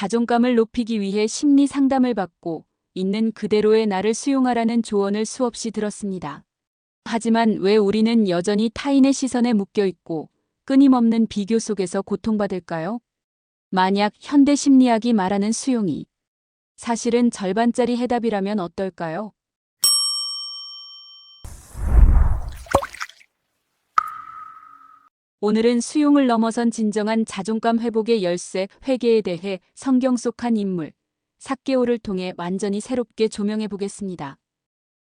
자존감을 높이기 위해 심리 상담을 받고 있는 그대로의 나를 수용하라는 조언을 수없이 들었습니다. 하지만 왜 우리는 여전히 타인의 시선에 묶여 있고 끊임없는 비교 속에서 고통받을까요? 만약 현대 심리학이 말하는 수용이 사실은 절반짜리 해답이라면 어떨까요? 오늘은 수용을 넘어선 진정한 자존감 회복의 열쇠, 회개에 대해 성경 속 한 인물, 삭개오를 통해 완전히 새롭게 조명해 보겠습니다.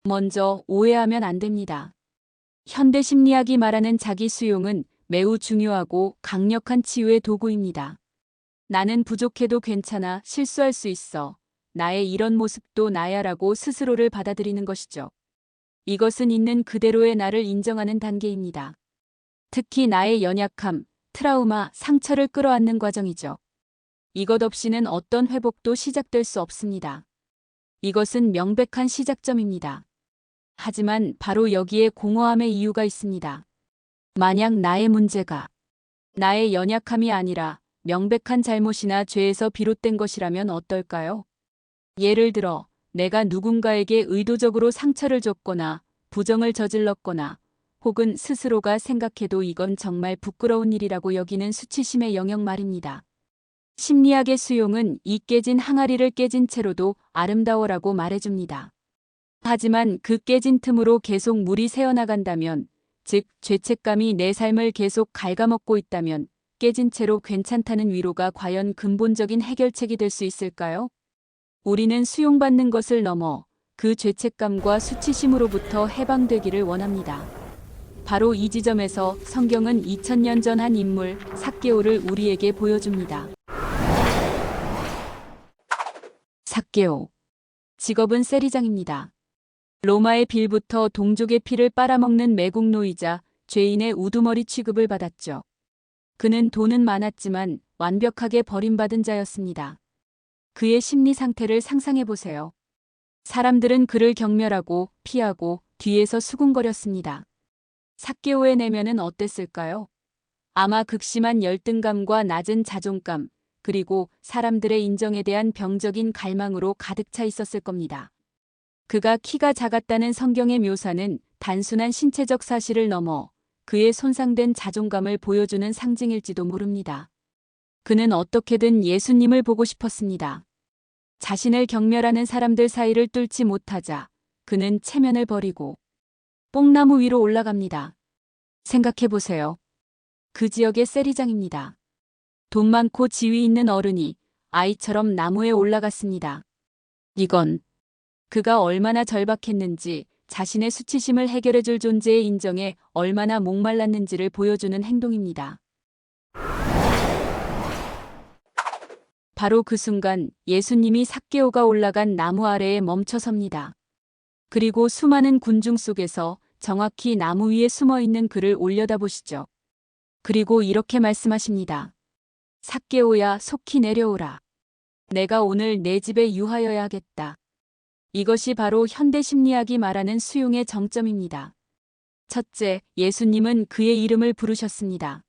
먼저 오해하면 안 됩니다. 현대 심리학이 말하는 자기 수용은 매우 중요하고 강력한 치유의 도구입니다. 나는 부족해도 괜찮아, 실수할 수 있어. 나의 이런 모습도 나야라고 스스로를 받아들이는 것이죠. 이것은 있는 그대로의 나를 인정하는 단계입니다. 특히 나의 연약함, 트라우마, 상처를 끌어안는 과정이죠. 이것 없이는 어떤 회복도 시작될 수 없습니다. 이것은 명백한 시작점입니다. 하지만 바로 여기에 공허함의 이유가 있습니다. 만약 나의 문제가 나의 연약함이 아니라 명백한 잘못이나 죄에서 비롯된 것이라면 어떨까요? 예를 들어, 내가 누군가에게 의도적으로 상처를 줬거나 부정을 저질렀거나 혹은 스스로가 생각해도 이건 정말 부끄러운 일이라고 여기는 수치심의 영역 말입니다. 심리학의 수용은 이 깨진 항아리를 깨진 채로도 아름다워라고 말해줍니다. 하지만 그 깨진 틈으로 계속 물이 새어나간다면, 즉 죄책감이 내 삶을 계속 갉아먹고 있다면 깨진 채로 괜찮다는 위로가 과연 근본적인 해결책이 될 수 있을까요? 우리는 수용받는 것을 넘어 그 죄책감과 수치심으로부터 해방되기를 원합니다. 바로 이 지점에서 성경은 2000년 전 한 인물, 삭개오를 우리에게 보여줍니다. 삭개오. 직업은 세리장입니다. 로마의 빌부터 동족의 피를 빨아먹는 매국노이자 죄인의 우두머리 취급을 받았죠. 그는 돈은 많았지만 완벽하게 버림받은 자였습니다. 그의 심리 상태를 상상해 보세요. 사람들은 그를 경멸하고 피하고 뒤에서 수군거렸습니다. 삭개오의 내면은 어땠을까요? 아마 극심한 열등감과 낮은 자존감, 그리고 사람들의 인정에 대한 병적인 갈망으로 가득 차 있었을 겁니다. 그가 키가 작았다는 성경의 묘사는 단순한 신체적 사실을 넘어 그의 손상된 자존감을 보여주는 상징일지도 모릅니다. 그는 어떻게든 예수님을 보고 싶었습니다. 자신을 경멸하는 사람들 사이를 뚫지 못하자 그는 체면을 버리고 뽕나무 위로 올라갑니다. 생각해보세요. 그 지역의 세리장입니다. 돈 많고 지위 있는 어른이 아이처럼 나무에 올라갔습니다. 이건 그가 얼마나 절박했는지, 자신의 수치심을 해결해줄 존재의 인정에 얼마나 목말랐는지를 보여주는 행동입니다. 바로 그 순간 예수님이 삭개오가 올라간 나무 아래에 멈춰섭니다. 그리고 수많은 군중 속에서 정확히 나무 위에 숨어있는 그를 올려다보시죠. 그리고 이렇게 말씀하십니다. 삭개오야, 속히 내려오라. 내가 오늘 내 집에 유하여야 하겠다. 이것이 바로 현대 심리학이 말하는 수용의 정점입니다. 첫째, 예수님은 그의 이름을 부르셨습니다.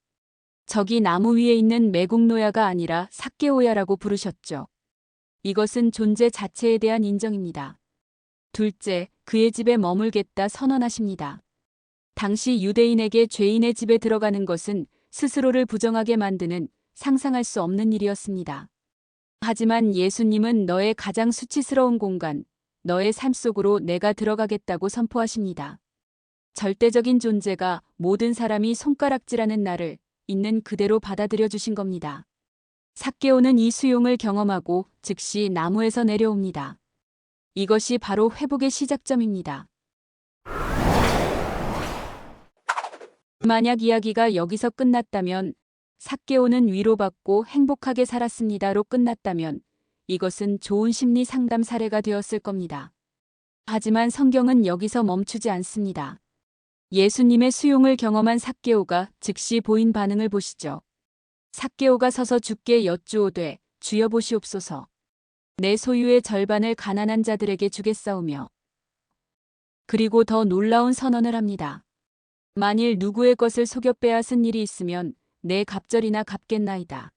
저기 나무 위에 있는 매국노야가 아니라 삭개오야라고 부르셨죠. 이것은 존재 자체에 대한 인정입니다. 둘째, 그의 집에 머물겠다 선언하십니다. 당시 유대인에게 죄인의 집에 들어가는 것은 스스로를 부정하게 만드는 상상할 수 없는 일이었습니다. 하지만 예수님은 너의 가장 수치스러운 공간, 너의 삶 속으로 내가 들어가겠다고 선포하십니다. 절대적인 존재가 모든 사람이 손가락질하는 나를 있는 그대로 받아들여 주신 겁니다. 삭개오는 이 수용을 경험하고 즉시 나무에서 내려옵니다. 이것이 바로 회복의 시작점입니다. 만약 이야기가 여기서 끝났다면, 삭개오는 위로받고 행복하게 살았습니다로 끝났다면 이것은 좋은 심리 상담 사례가 되었을 겁니다. 하지만 성경은 여기서 멈추지 않습니다. 예수님의 수용을 경험한 삭개오가 즉시 보인 반응을 보시죠. 삭개오가 서서 주께 여쭈오되 주여 보시옵소서. 내 소유의 절반을 가난한 자들에게 주겠사오며. 그리고 더 놀라운 선언을 합니다. 만일 누구의 것을 속여 빼앗은 일이 있으면 내 갑절이나 갚겠나이다.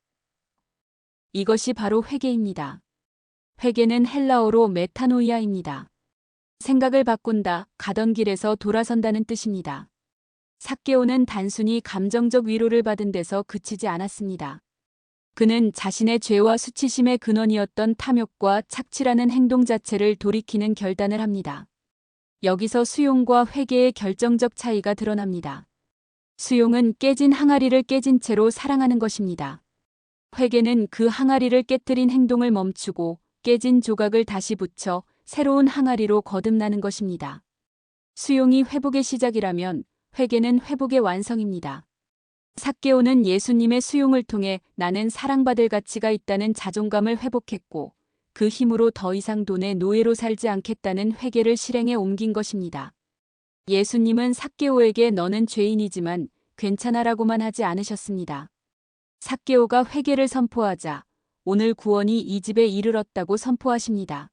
이것이 바로 회개입니다. 회개는 헬라어로 메타노이아입니다. 생각을 바꾼다, 가던 길에서 돌아선다는 뜻입니다. 삭개오는 단순히 감정적 위로를 받은 데서 그치지 않았습니다. 그는 자신의 죄와 수치심의 근원이었던 탐욕과 착취라는 행동 자체를 돌이키는 결단을 합니다. 여기서 수용과 회개의 결정적 차이가 드러납니다. 수용은 깨진 항아리를 깨진 채로 사랑하는 것입니다. 회개는 그 항아리를 깨뜨린 행동을 멈추고 깨진 조각을 다시 붙여 새로운 항아리로 거듭나는 것입니다. 수용이 회복의 시작이라면 회개는 회복의 완성입니다. 삭개오는 예수님의 수용을 통해 나는 사랑받을 가치가 있다는 자존감을 회복했고 그 힘으로 더 이상 돈의 노예로 살지 않겠다는 회개를 실행에 옮긴 것입니다. 예수님은 삭개오에게 너는 죄인이지만 괜찮아라고만 하지 않으셨습니다. 삭개오가 회개를 선포하자 오늘 구원이 이 집에 이르렀다고 선포하십니다.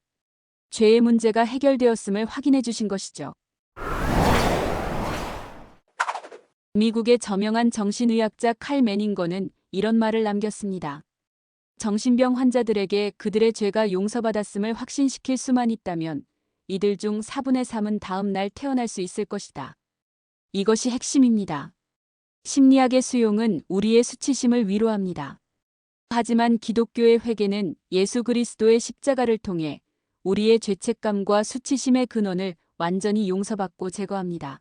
죄의 문제가 해결되었음을 확인해 주신 것이죠. 미국의 저명한 정신의학자 칼 매닝거는 이런 말을 남겼습니다. 정신병 환자들에게 그들의 죄가 용서받았음을 확신시킬 수만 있다면 이들 중 4분의 3은 다음 날 태어날 수 있을 것이다. 이것이 핵심입니다. 심리학의 수용은 우리의 수치심을 위로합니다. 하지만 기독교의 회개는 예수 그리스도의 십자가를 통해 우리의 죄책감과 수치심의 근원을 완전히 용서받고 제거합니다.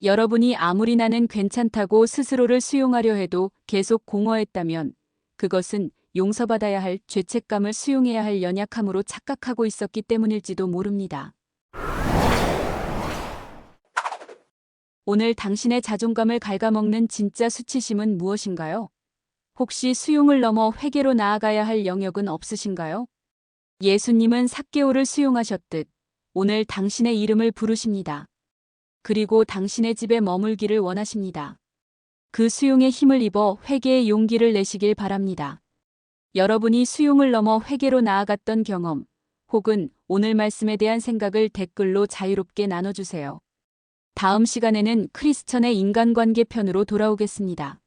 여러분이 아무리 나는 괜찮다고 스스로를 수용하려 해도 계속 공허했다면 그것은 용서받아야 할 죄책감을 수용해야 할 연약함으로 착각하고 있었기 때문일지도 모릅니다. 오늘 당신의 자존감을 갉아먹는 진짜 수치심은 무엇인가요? 혹시 수용을 넘어 회개로 나아가야 할 영역은 없으신가요? 예수님은 삭개오를 수용하셨듯 오늘 당신의 이름을 부르십니다. 그리고 당신의 집에 머물기를 원하십니다. 그 수용의 힘을 입어 회개의 용기를 내시길 바랍니다. 여러분이 수용을 넘어 회개로 나아갔던 경험, 혹은 오늘 말씀에 대한 생각을 댓글로 자유롭게 나눠주세요. 다음 시간에는 크리스천의 인간관계 편으로 돌아오겠습니다.